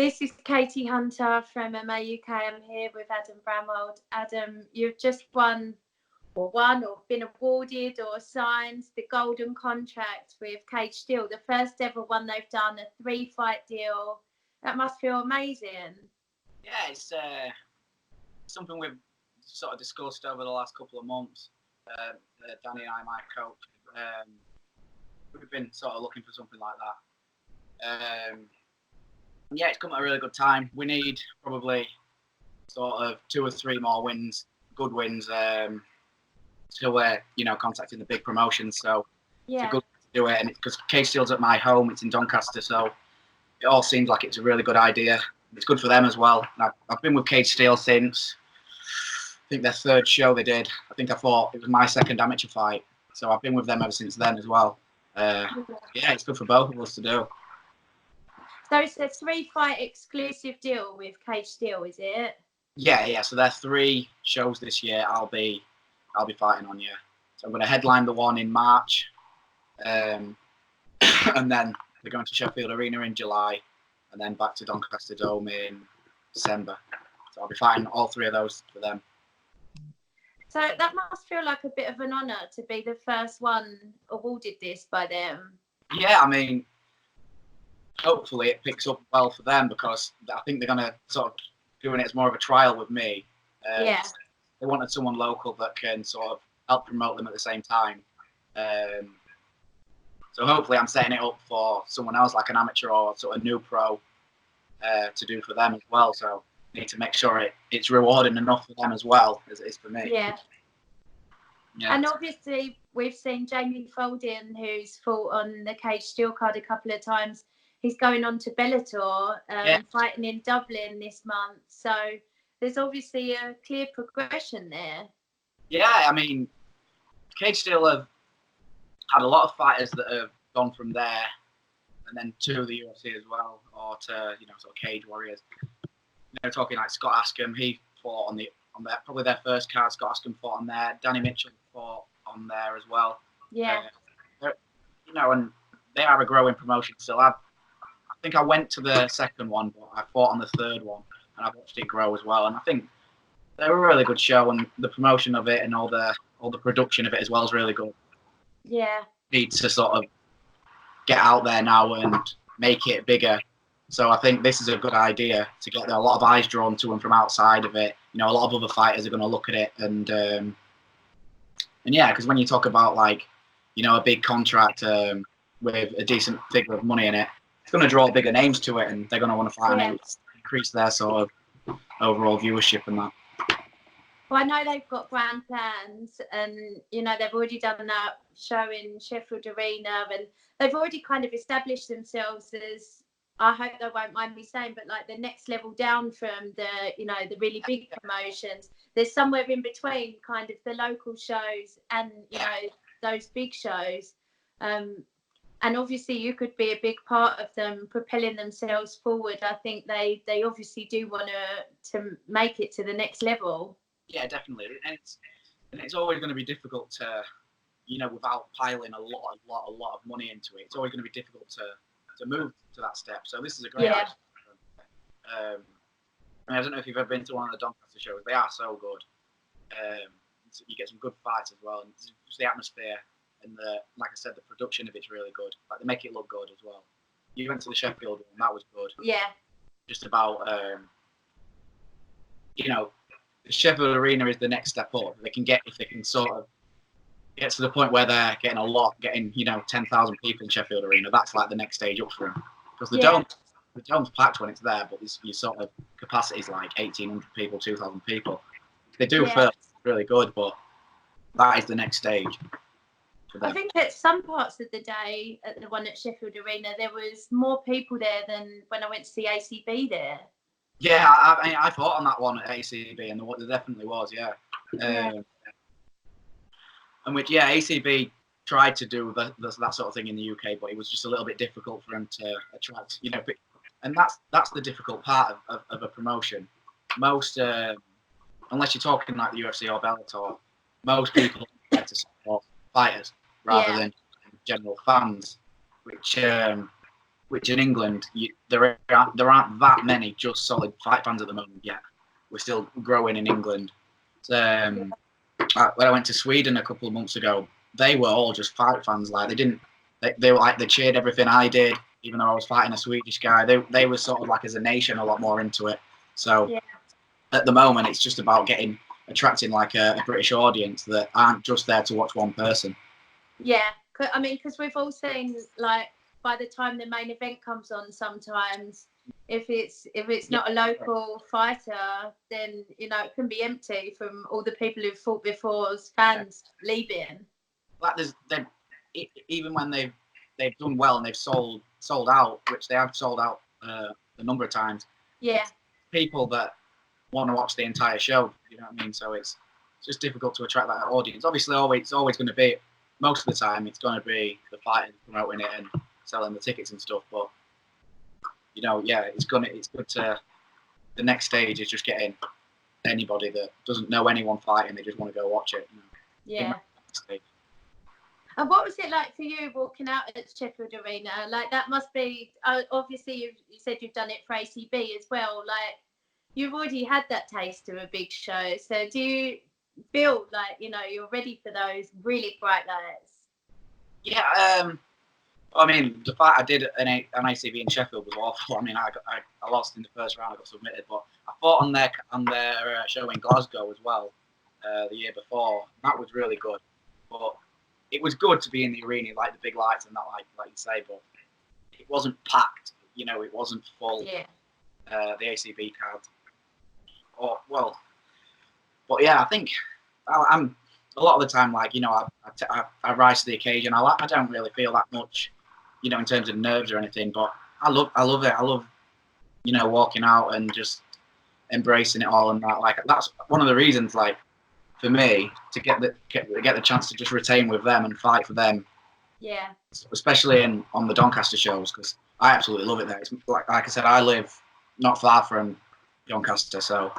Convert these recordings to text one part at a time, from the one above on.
This is Katie Hunter from MMA UK. I'm here with Adam Bramhald. Adam, you've just won or been awarded or signed the golden contract with Cage Steel, the first ever one they've done, a 3-fight deal. That must feel amazing. Yeah, it's something we've sort of discussed over the last couple of months. Danny and I, my coach, we've been sort of looking for something like that. Yeah, it's come at a really good time. We need probably sort of 2 or 3 more wins, good wins, till we're, contacting the big promotions. So Yeah. it's a good to do it. And because Cage Steel's at my home, it's in Doncaster, so it all seems like it's a really good idea. It's good for them as well. I've been with Cage Steel since, I think, their 3rd show they did. I think I thought it was my 2nd amateur fight. So I've been with them ever since then as well. Yeah, it's good for both of us to do. So it's a 3-fight exclusive deal with Cage Steel, is it? Yeah. So there are 3 shows this year I'll be fighting on, yeah. So I'm going to headline the one in March. And then we're going to Sheffield Arena in July. And then back to Doncaster Dome in December. So I'll be fighting all 3 of those for them. So that must feel like a bit of an honour to be the first one awarded this by them. Yeah, I mean, hopefully it picks up well for them, because I think they're going to sort of doing it as more of a trial with me. Yeah. They wanted someone local that can sort of help promote them at the same time. So hopefully I'm setting it up for someone else, like an amateur or sort of new pro, to do for them as well. So I need to make sure it's rewarding enough for them as well as it is for me. Yeah. And obviously we've seen Jamie Folding, who's fought on the Cage Steel card a couple of times. He's going on to Bellator, fighting in Dublin this month. So there's obviously a clear progression there. Yeah, I mean, Cage Steel have had a lot of fighters that have gone from there and then to the UFC as well, or to, sort of Cage Warriors. Talking like Scott Askham, he fought on their, probably their first card. Scott Askham fought on there. Danny Mitchell fought on there as well. Yeah. And they are a growing promotion still. I think I went to the 2nd one, but I fought on the 3rd one, and I've watched it grow as well. And I think they're a really good show, and the promotion of it and all the production of it as well is really good. Yeah. Need to sort of get out there now and make it bigger. So I think this is a good idea to get a lot of eyes drawn to them from outside of it. A lot of other fighters are going to look at it, and yeah, because when you talk about like, a big contract with a decent figure of money in it, it's going to draw bigger names to it, and they're going to want to fight and increase their sort of overall viewership and that. Well, I know they've got grand plans, and they've already done that show in Sheffield Arena, and they've already kind of established themselves as, I hope they won't mind me saying, but like the next level down from the the really big promotions. There's somewhere in between kind of the local shows and those big shows, and obviously you could be a big part of them propelling themselves forward. I think they obviously do want to make it to the next level. Yeah, definitely, and it's always going to be difficult to, without piling a lot of money into it. It's always going to be difficult to move to that step. So this is a great idea. I don't know if you've ever been to one of the Doncaster shows. They are so good. You get some good fights as well, and just the atmosphere and like I said, the production of it's really good. Like they make it look good as well. You went to the Sheffield one, that was good. Yeah. Just about the Sheffield Arena is the next step up. If they can sort of get to the point where they're getting 10,000 people in Sheffield Arena, that's like the next stage up for them. Because the dome's packed when it's there, but your sort of capacity is like 1,800 people, 2,000 people. They do feel really good, but that is the next stage for them. I think at some parts of the day, at the one at Sheffield Arena, there was more people there than when I went to see ACB there. Yeah, I fought on that one at ACB, and there definitely was, yeah. And which, ACB tried to do that sort of thing in the UK, but it was just a little bit difficult for them to attract, and that's the difficult part of a promotion. Most, unless you're talking like the UFC or Bellator, most people like to support fighters rather than general fans, which which in England there aren't that many just solid fight fans at the moment yet. We're still growing in England. When I went to Sweden a couple of months ago, they were all just fight fans. Like they were like, they cheered everything I did, even though I was fighting a Swedish guy. They were sort of like, as a nation, a lot more into it. So at the moment, it's just about attracting like a British audience that aren't just there to watch one person. Yeah, I mean, because we've all seen, like, by the time the main event comes on, sometimes if it's not a local fighter, then you know it can be empty from all the people who've fought before's fans leaving. Like even when they've done well and they've sold out, which they have sold out a number of times. Yeah. People that want to watch the entire show, you know what I mean? So it's just difficult to attract that audience. Obviously, it's always going to be, most of the time, it's going to be the fighters promoting it and selling the tickets and stuff. But you know, yeah, it's good to. The next stage is just getting anybody that doesn't know anyone fighting, they just want to go watch it. You know? Yeah. And what was it like for you walking out at Sheffield Arena? Like, that must be, obviously you said you've done it for ACB as well. Like, you've already had that taste of a big show. So do you feel like, you know, you're ready for those really bright lights? Yeah, I mean, the fight I did an ACB in Sheffield was awful. I mean, I lost in the first round, I got submitted, but I fought on their show in Glasgow as well the year before. That was really good. But it was good to be in the arena, like the big lights and that, like you say, but it wasn't packed. You know, it wasn't full. Yeah. The ACB card. Oh, well, but yeah, I think I'm a lot of the time, like, you know, I rise to the occasion. I don't really feel that much, you know, in terms of nerves or anything, but I love it. I love, you know, walking out and just embracing it all and that. Like, that's one of the reasons, like, for me to get the chance to just retain with them and fight for them. Yeah. Especially on the Doncaster shows, because I absolutely love it there. It's like I said, I live not far from Doncaster, so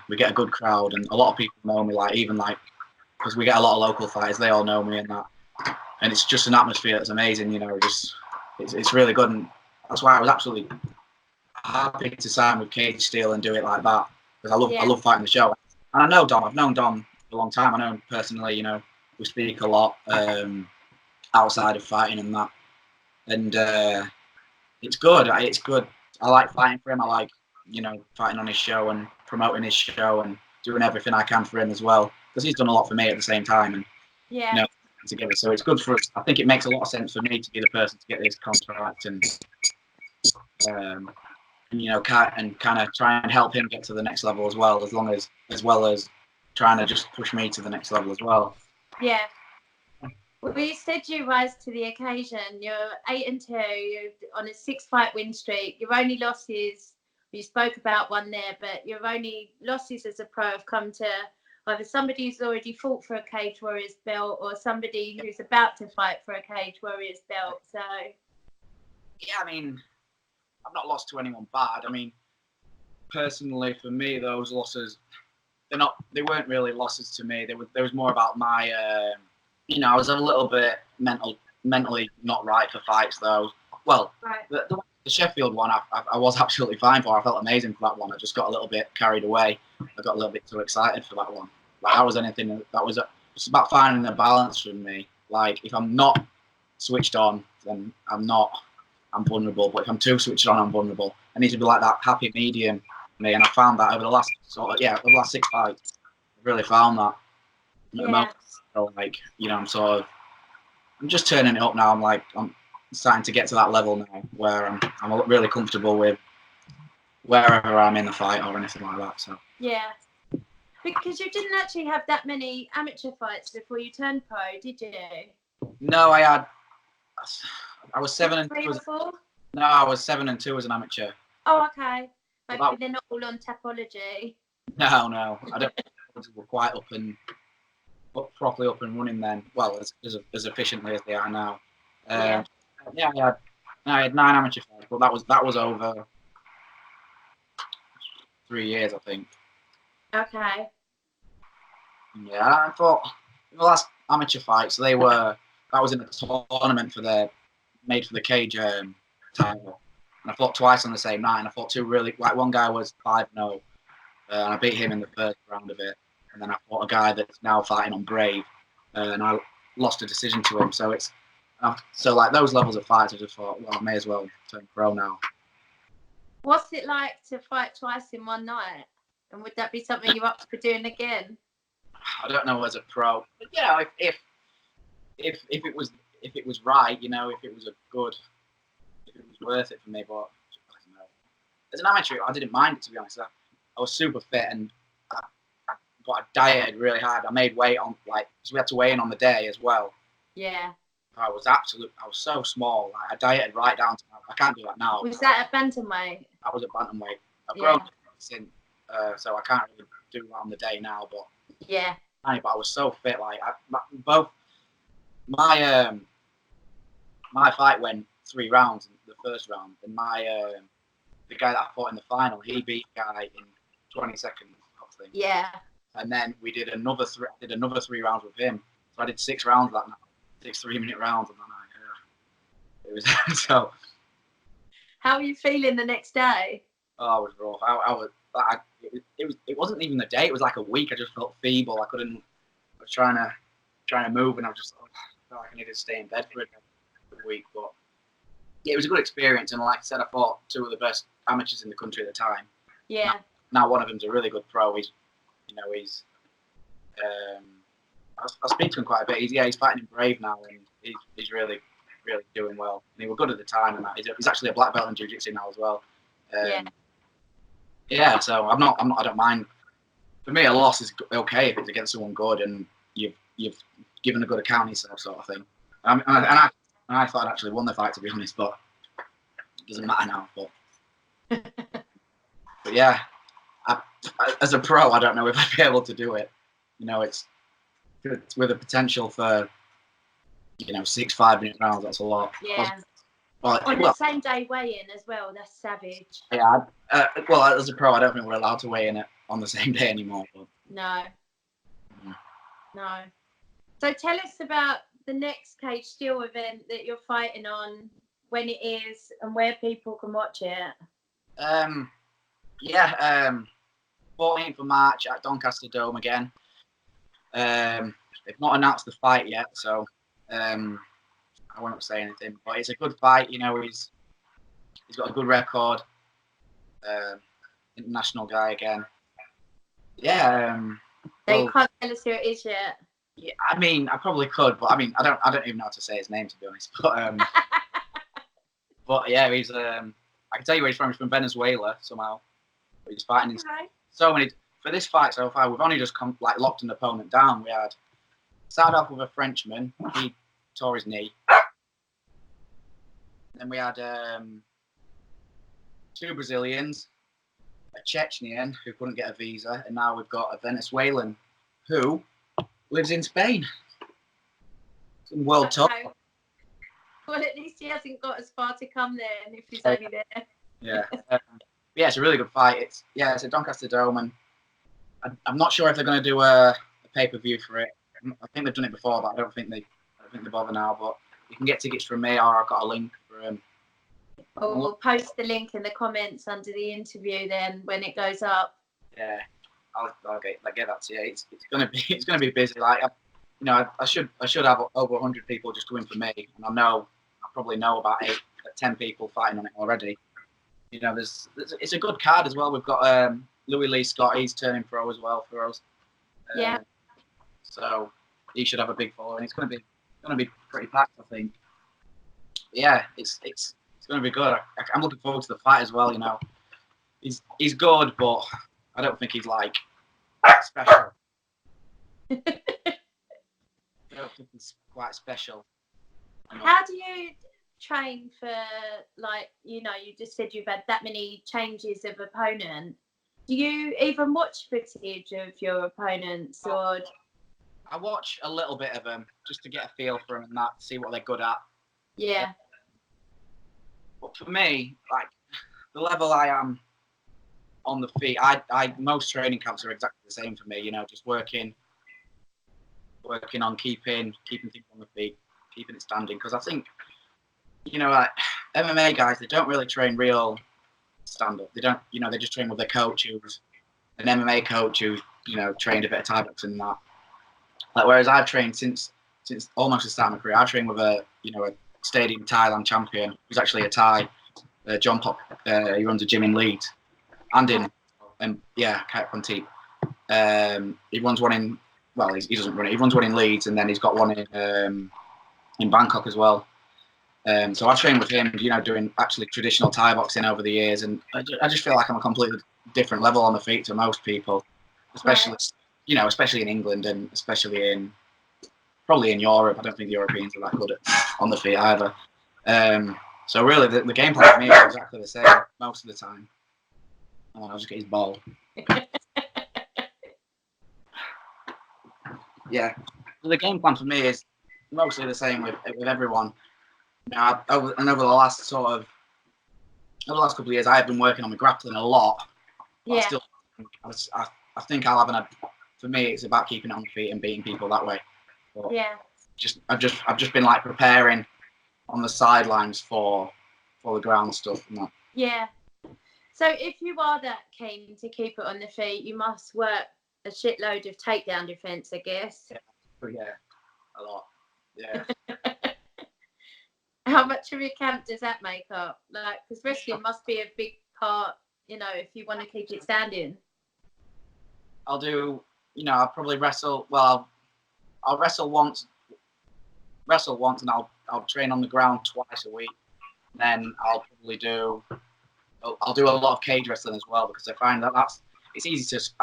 we get a good crowd and a lot of people know me. Like, even like, because we get a lot of local fighters, they all know me and that, and it's just an atmosphere that's amazing. You know, just it's really good, and that's why I was absolutely happy to sign with Cage Steel and do it like that, because I love fighting the show. And I know Dom. I've known Dom for a long time. I know him personally. You know, we speak a lot outside of fighting and that. And it's good. It's good. I like fighting for him. I like, you know, fighting on his show and promoting his show and doing everything I can for him as well, because he's done a lot for me at the same time. And you know, together. So it's good for us. I think it makes a lot of sense for me to be the person to get this contract and you know, and kind of try and help him get to the next level as well, as well as trying to just push me to the next level as well. Yeah. Well, you said you rise to the occasion. You're 8-2. You're on a 6-fight win streak. Your only losses, you spoke about one there, but your only losses as a pro have come to either somebody who's already fought for a Cage Warriors belt or somebody who's about to fight for a Cage Warriors belt. So, yeah, I mean, I've not lost to anyone bad. I mean, personally, for me, those losses, they weren't really losses to me. There was more about my, you know, I was a little bit mentally not right for fights, though. Well, right. The Sheffield one, I was absolutely fine for. I felt amazing for that one. I just got a little bit carried away. I got a little bit too excited for that one. Like, it's about finding a balance for me. Like, if I'm not switched on, then I'm vulnerable. But if I'm too switched on, I'm vulnerable. I need to be like that happy medium for me. And I found that over the last 6 fights. I've really found that. Yeah. So, like, you know, I'm just turning it up now. I'm starting to get to that level now where I'm really comfortable with wherever I'm in the fight or anything like that. So yeah, because you didn't actually have that many amateur fights before you turned pro, did you? No, I was 7-2. 3 or 4? No, I was 7-2 as an amateur. Oh, okay. Maybe Well, they're not all on Tapology. No, I don't. We're quite properly up and running then. Well, as efficiently as they are now. Yeah, I had 9 amateur fights, but that was over 3 years, I think. Okay. Yeah, I thought the last amateur fights that was in a tournament made for the Cage title. And I fought twice on the same night, and I fought two really, like one guy was 5-0, and I beat him in the first round of it. And then I fought a guy that's now fighting on Brave, and I lost a decision to him. So it's, so like those levels of fights, I just thought, well, I may as well turn pro now. What's it like to fight twice in one night? And would that be something you're up for doing again? I don't know as a pro, but yeah, if it was right, you know, if it was worth it for me. But I don't know. As an amateur, I didn't mind it, to be honest. I was super fit, and I dieted really hard. I made weight on, like, because we had to weigh in on the day as well. Yeah. I was so small. Like, I dieted right down to, I can't do that now. Was that at bantamweight? I was at bantamweight. I've grown since, so I can't really do that on the day now. But yeah, but I was so fit. Like both my fight went 3 rounds in the first round, and the guy that I fought in the final, he beat a guy in 20 seconds, I think. Yeah. And then we did another 3 rounds with him. So I did 6 rounds that night, 6 3-minute rounds on that night. It was so. How were you feeling the next day? Oh, it was rough. It wasn't even the day. It was like a week. I just felt feeble. I was trying to move, and I was just felt like I needed to stay in bed for a week. But yeah, it was a good experience. And like I said, I fought 2 of the best amateurs in the country at the time. Yeah. Now one of them's a really good pro. He's I speak to him quite a bit. He's fighting in Brave now, and he's really doing well. And he was good at the time, and that he's actually a black belt in jiu-jitsu now as well. Yeah. So I don't mind. For me, a loss is okay if it's against someone good and you've given a good account of yourself, sort of thing. And I thought I'd actually won the fight, to be honest, but it doesn't matter now. But yeah, as a pro, I don't know if I'd be able to do it. You know, it's with the potential for 6 5-minute rounds. That's a lot. Yeah. On the same day weigh-in as well. That's savage. Yeah. Well, as a pro, I don't think we're allowed to weigh in it on the same day anymore. But. No. No. So tell us about the next Cage Steel event that you're fighting on, when it is, and where people can watch it. 14th of March at Doncaster Dome again. They've not announced the fight yet, so I won't say anything. But it's a good fight. You know, he's got a good record. International guy again. Yeah. So you can't tell us who it is yet. Yeah, I mean, I probably could, but I mean, I don't even know how to say his name, to be honest. But but yeah, he's I can tell you where he's from. He's from Venezuela somehow. But he's fighting in so many. For this fight so far, we've only just locked an opponent down. We started off with a Frenchman. He tore his knee. Then we had 2 Brazilians, a Chechnyan who couldn't get a visa, and now we've got a Venezuelan who lives in Spain. Some world top. Well, at least he hasn't got as far to come there, and if he's only there. Yeah. Yeah, it's a really good fight. It's at Doncaster Dome, and I'm not sure if they're going to do a pay-per-view for it. I think they've done it before, but I don't think they bother now. But you can get tickets from me, or I've got a link for them. Or we'll post the link in the comments under the interview then when it goes up. Yeah, I'll get that to you. It's gonna be busy. Like I should have over 100 people just coming for me, and I probably know about 10 people fighting on it already. You know, it's a good card as well. We've got Louis Lee Scott. He's turning pro as well for us. Yeah. So he should have a big following. It's gonna be pretty packed, I think. But yeah, it's gonna be good. I'm looking forward to the fight as well. You know, he's good, but I don't think he's like special. I don't think he's quite special. How do you train for, like, you just said you've had that many changes of opponent? Do you even watch footage of your opponents, or? I watch a little bit of them just to get a feel for them and that, see what they're good at. Yeah. But for me, like, the level I am on the feet, most training camps are exactly the same for me. You know, just working on keeping things on the feet, keeping it standing. Because I think, like, MMA guys, they don't really train real stand-up. They don't, they just train with their coach who's an MMA coach who's, trained a bit of Thai boxing and that. Like, whereas I've trained since almost the start of my career, I've trained with a stadium Thailand champion who's actually a Thai, John Pop. He runs a gym in Leeds and in, Kite Ponteep. He runs one in, he doesn't run it. He runs one in Leeds, and then he's got one in Bangkok as well. So I've trained with him, doing actually traditional Thai boxing over the years, and I just feel like I'm a completely different level on the feet to most people, especially especially in England and especially probably in Europe. I don't think the Europeans are that good on the feet either. So really, the game plan for me is exactly the same most of the time. Oh, I'll just get his ball. Yeah, so the game plan for me is mostly the same with everyone. Over the last couple of years, I have been working on my grappling a lot. Yeah. I think I'll have for me, it's about keeping it on the feet and beating people that way. But yeah. I've just been like preparing on the sidelines for the ground stuff and that. Yeah. So if you are that keen to keep it on the feet, you must work a shitload of takedown defense, I guess. Yeah, a lot. Yeah. How much of your camp does that make up? Like, because wrestling must be a big part, if you want to keep it standing. I'll do, I'll probably wrestle. Well, I'll wrestle once, and I'll train on the ground twice a week. Then I'll probably do a lot of cage wrestling as well, because I find that I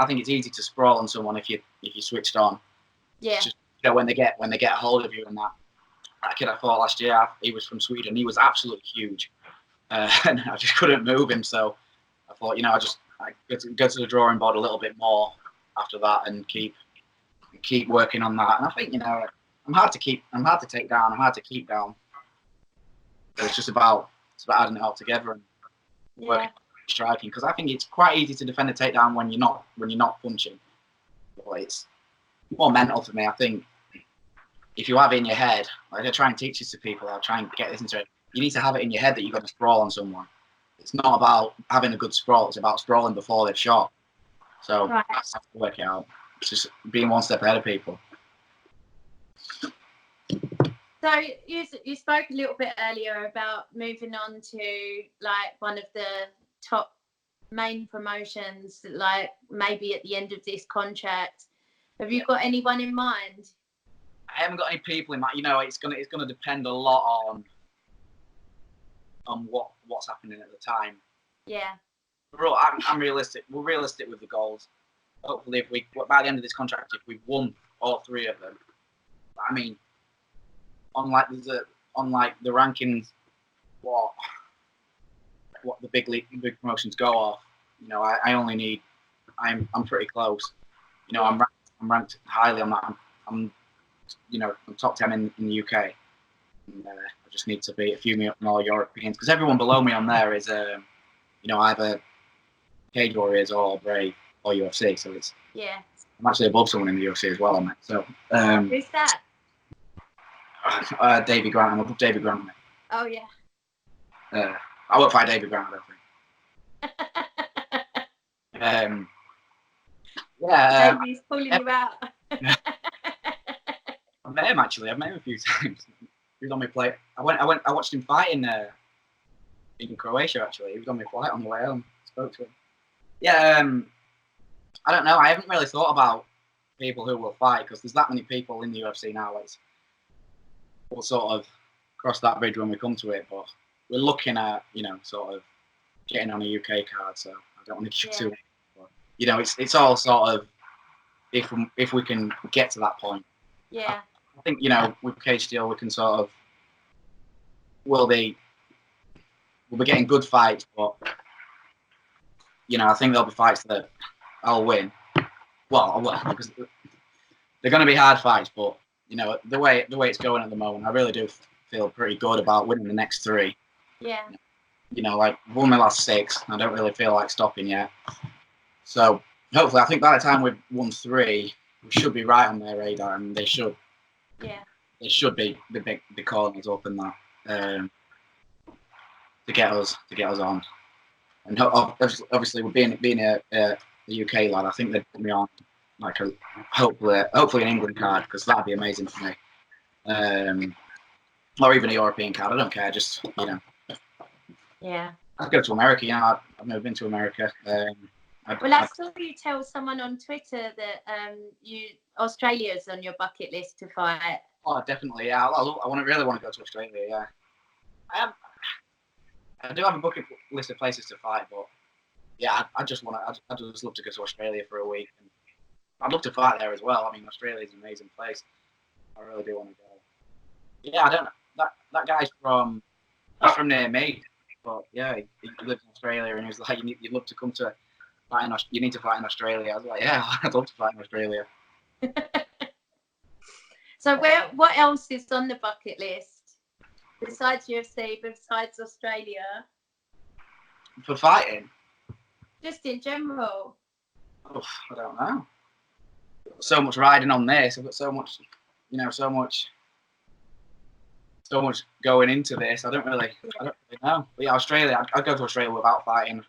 think it's easy to sprawl on someone if you switched on. Yeah. It's just, when they get a hold of you and that. That kid I fought last year, he was from Sweden. He was absolutely huge, and I just couldn't move him. So I thought, I go to the drawing board a little bit more after that and keep working on that. And I think, I'm hard to take down. I'm hard to keep down. So it's about adding it all together and working striking, because I think it's quite easy to defend a takedown when you're not punching. But it's more mental for me. I think if you have it in your head, like I try and teach this to people, I'll try and get this into it. You need to have it in your head that you're going to sprawl on someone. It's not about having a good sprawl. It's about sprawling before they've shot. So that's how to work it out. It's just being one step ahead of people. So you spoke a little bit earlier about moving on to like one of the top main promotions, like maybe at the end of this contract. Have you got anyone in mind? I haven't got any people in mind. It's gonna depend a lot on what's happening at the time. Yeah. I'm realistic. We're realistic with the goals. Hopefully, if by the end of this contract, if we've won all three of them, I mean, unlike the rankings, what the big promotions go off. I only need. I'm pretty close. I'm ranked highly on that. I'm top 10 in the UK. And, I just need to beat a few more Europeans, because everyone below me on there is, either Cage Warriors or Brave or UFC. So I'm actually above someone in the UFC as well on that. So who's that? Davey Grant. I'm above Davey Grant. Mate. Oh yeah. I won't fight Davey Grant, I don't think. Davey's pulling you out. I've met him actually. I've met him a few times. He was on my plate. I watched him fight in Croatia actually. He was on my flight on the way home. Spoke to him. Yeah, I don't know. I haven't really thought about people who will fight, because there's that many people in the UFC now. We'll sort of cross that bridge when we come to it. But we're looking at, sort of getting on a UK card. So I don't want to give too much. But, it's all sort of if we can get to that point. Yeah. I think, with Cage Steel, we can sort of, we'll be getting good fights, but, I think there'll be fights that I'll win. Well, because they're going to be hard fights, but, the way it's going at the moment, I really do feel pretty good about winning the next three. Yeah. Like, won my last 6, I don't really feel like stopping yet. So, hopefully, I think by the time we've won 3, we should be right on their radar, and they should. Yeah. They should be calling us up and that. get us on. And obviously, with being a UK lad, I think they'd put me on like hopefully an England card, because that'd be amazing for me. Or even a European card. I don't care. Just Yeah. I'd go to America. I've never been to America. I saw you tell someone on Twitter that Australia's on your bucket list to fight. Oh, definitely. Yeah, I really want to go to Australia. Yeah, I do have a bucket list of places to fight, but yeah, I just love to go to Australia for a week. And I'd love to fight there as well. I mean, Australia is an amazing place. I really do want to go. Yeah, I don't. That guy's from near me, but yeah, he lives in Australia, and he was like, "You'd love to come to fight you need to fight in Australia." I was like, "Yeah, I'd love to fight in Australia." So, what else is on the bucket list besides UFC, besides Australia? For fighting, just in general. Oh, I don't know. So much riding on this. I've got so much, so much going into this. I don't really know. But yeah, Australia, I'd go to Australia without fighting.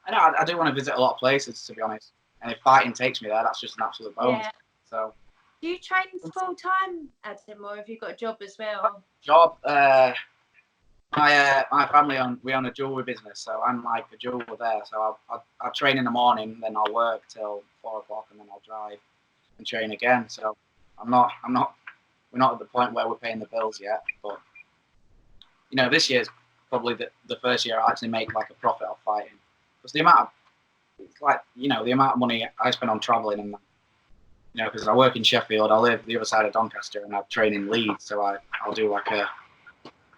I do want to visit a lot of places, to be honest. And if fighting takes me there, that's just an absolute bonus. Yeah. So. Do you train full time, Adam, or have you got a job as well? Job. My family we own a jewelry business, so I'm like a jeweler there. So I train in the morning, then I'll work till 4 o'clock, and then I'll drive and train again. So we're not at the point where we're paying the bills yet. But this year's probably the first year I actually make like a profit off fighting, because the amount of money I spend on traveling and. Because I work in Sheffield, I live the other side of Doncaster, and I train in Leeds, so I'll do like a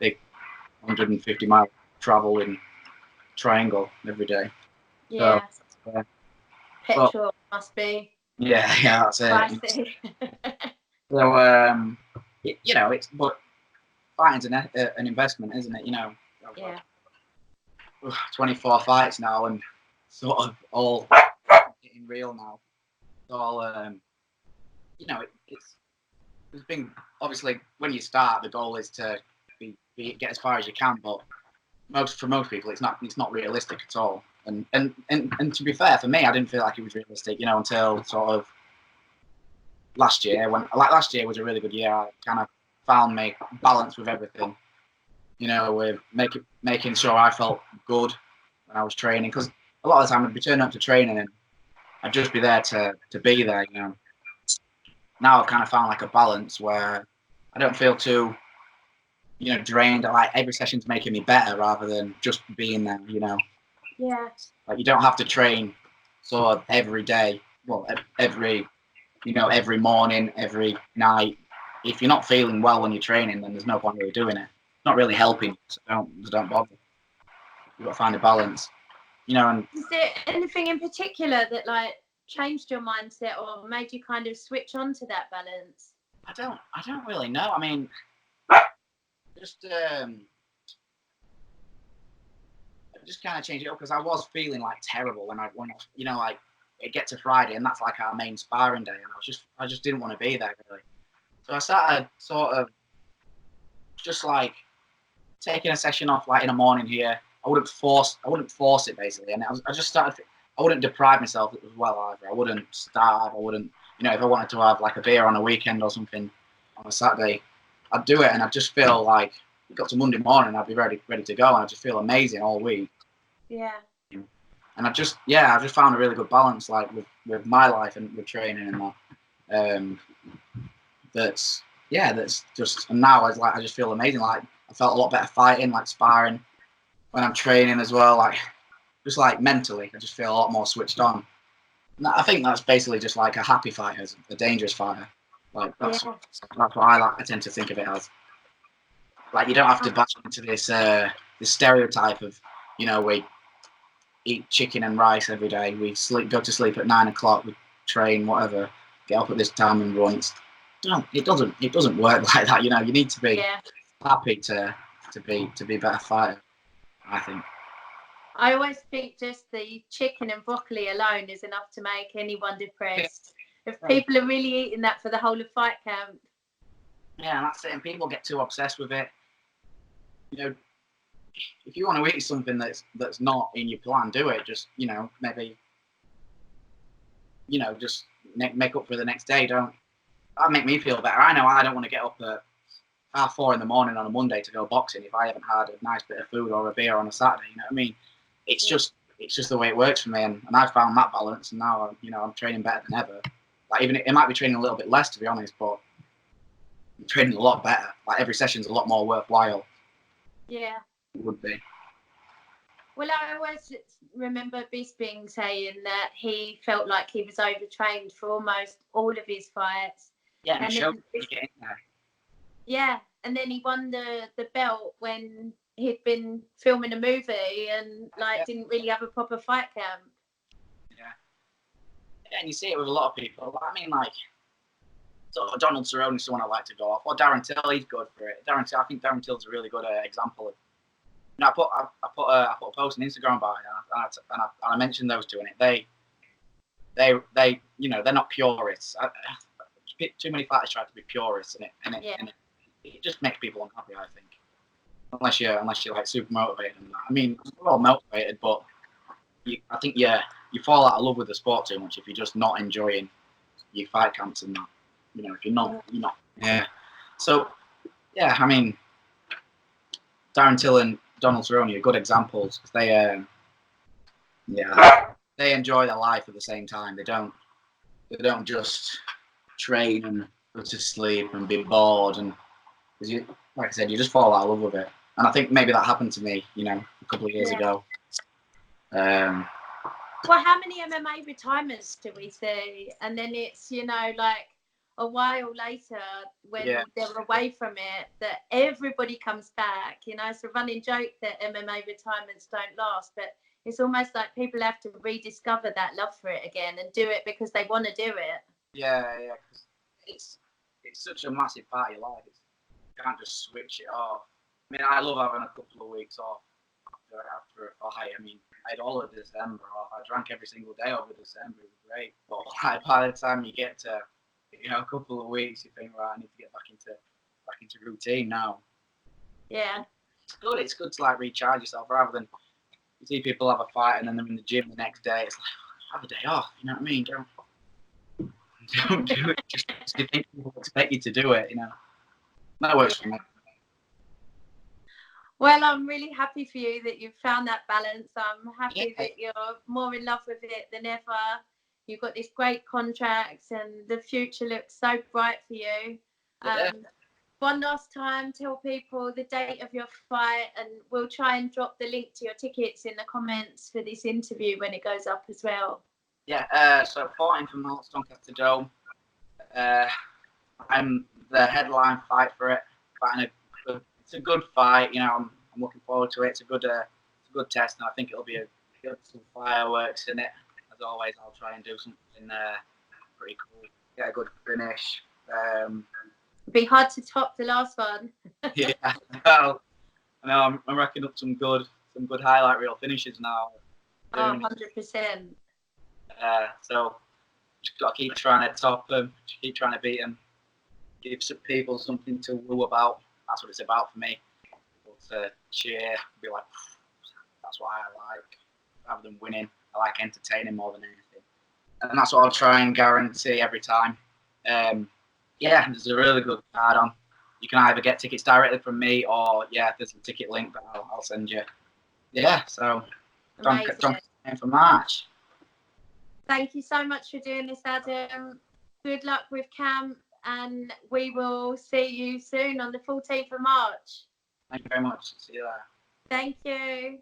big 150-mile travel in triangle every day. Yeah. So, petrol must be. Yeah, that's it. So, but fighting's an investment, isn't it? Yeah. 24 fights now, and sort of all getting real now. It's all. It's been obviously when you start, the goal is to get as far as you can, but for most people, it's not realistic at all. And to be fair, for me, I didn't feel like it was realistic, until sort of last year. Last year was a really good year. I kind of found my balance with everything, with making sure I felt good when I was training, because a lot of the time I'd be turning up to training and I'd just be there to be there, Now I've kind of found like a balance where I don't feel too, drained. Like every session's making me better rather than just being there, Yeah. Like you don't have to train sort of every day. Well, every morning, every night. If you're not feeling well when you're training, then there's no point really doing it. It's not really helping. So don't bother. You've got to find a balance, And is there anything in particular that changed your mindset or made you kind of switch on to that balance? I don't really know. I mean, just kind of changed it up, because I was feeling like terrible when it gets to Friday, and that's like our main sparring day, and I just didn't want to be there really. So I started sort of just like taking a session off like in the morning here. I wouldn't force it basically, and I just started. I wouldn't deprive myself as well either. I wouldn't starve. I wouldn't, if I wanted to have like a beer on a weekend or something on a Saturday, I'd do it, and I'd just feel like it got to Monday morning, I'd be ready to go, and I'd just feel amazing all week. Yeah. And I just found a really good balance, like with my life and with training and that. That's just, and now I just feel amazing. Like I felt a lot better fighting, like sparring, when I'm training as well. Like just like mentally, I just feel a lot more switched on. And I think that's basically just like a happy fighter, a dangerous fighter. Like that's what I tend to think of it as. Like you don't have to buy into this stereotype of, we eat chicken and rice every day. We go to sleep at 9 o'clock. We train, whatever. Get up at this time and run. It doesn't work like that. You need to be happy to be a better fighter, I think. I always think just the chicken and broccoli alone is enough to make anyone depressed. If people are really eating that for the whole of fight camp. Yeah, and that's it. And people get too obsessed with it. if you want to eat something that's not in your plan, do it. Just, you know, maybe, you know, just make up for the next day. That'd make me feel better. I know I don't want to get up at 4:30 in the morning on a Monday to go boxing if I haven't had a nice bit of food or a beer on a Saturday. You know what I mean? It's just the way it works for me, and I've found that balance, and now I'm training better than ever. Like, even it might be training a little bit less, to be honest, but I'm training a lot better. Like, every session's a lot more worthwhile. Yeah. It would be. Well, I always remember Bisping saying that he felt like he was overtrained for almost all of his fights. Yeah, and you get in there. Yeah, and then he won the belt when he'd been filming a movie and didn't really have a proper fight camp. Yeah. Yeah, and you see it with a lot of people. I mean, like, so Donald Cerrone is someone I like to go off. Or Darren Till, he's good for it. I think Darren Till's a really good example of. You know, I put a post on Instagram about it, and I mentioned those two in it. They you know, they're not purists. Too many fighters try to be purists, and it just makes people unhappy, I think. Unless you're like super motivated and that. I mean, we're all motivated, but I think you fall out of love with the sport too much if you're just not enjoying your fight camps and that. You know, if you're not. Yeah. So, yeah, I mean, Darren Till and Donald Cerrone are good examples because they enjoy their life at the same time. They don't just train and go to sleep and be bored, and like I said, you just fall out of love with it. And I think maybe that happened to me, you know, a couple of years ago. Well, how many MMA retirements do we see? And then it's, you know, like a while later when they're away from it, that everybody comes back. You know, it's a running joke that MMA retirements don't last, but it's almost like people have to rediscover that love for it again and do it because they want to do it. Yeah, because it's such a massive part of your life. You can't just switch it off. I mean, I love having a couple of weeks off after a fight. I mean, I had all of December off. I drank every single day over December. It was great. But by the time you get to, you know, a couple of weeks, you think, right, I need to get back into routine now. Yeah. It's good to like recharge yourself rather than you see people have a fight and then they're in the gym the next day. It's like, have a day off. You know what I mean? Don't do it just because you think people expect you to do it. You know, that works for me. Well, I'm really happy for you that you've found that balance. I'm happy that you're more in love with it than ever. You've got this great contract and the future looks so bright for you. One last time, tell people the date of your fight, and we'll try and drop the link to your tickets in the comments for this interview when it goes up as well. Yeah, so 14th of March, Doncaster Dome. I'm the headline fight for it. It's a good fight, you know. I'm looking forward to it. It's a good test, and I think it'll be some fireworks in it. As always, I'll try and do something pretty cool. Get a good finish. It'd be hard to top the last one. Yeah, well, I know I'm racking up some good highlight reel finishes now. 100%. So just got to keep trying to top them, keep trying to beat them, give some people something to woo about. That's what it's about for me. People to cheer, be like, that's what I like. Rather than winning, I like entertaining more than anything. And that's what I'll try and guarantee every time. There's a really good card on. You can either get tickets directly from me or, there's a ticket link that I'll send you. Yeah, so don't for March. Thank you so much for doing this, Adam. Good luck with camp, and we will see you soon on the 14th of March. Thank you very much. See you there. Thank you.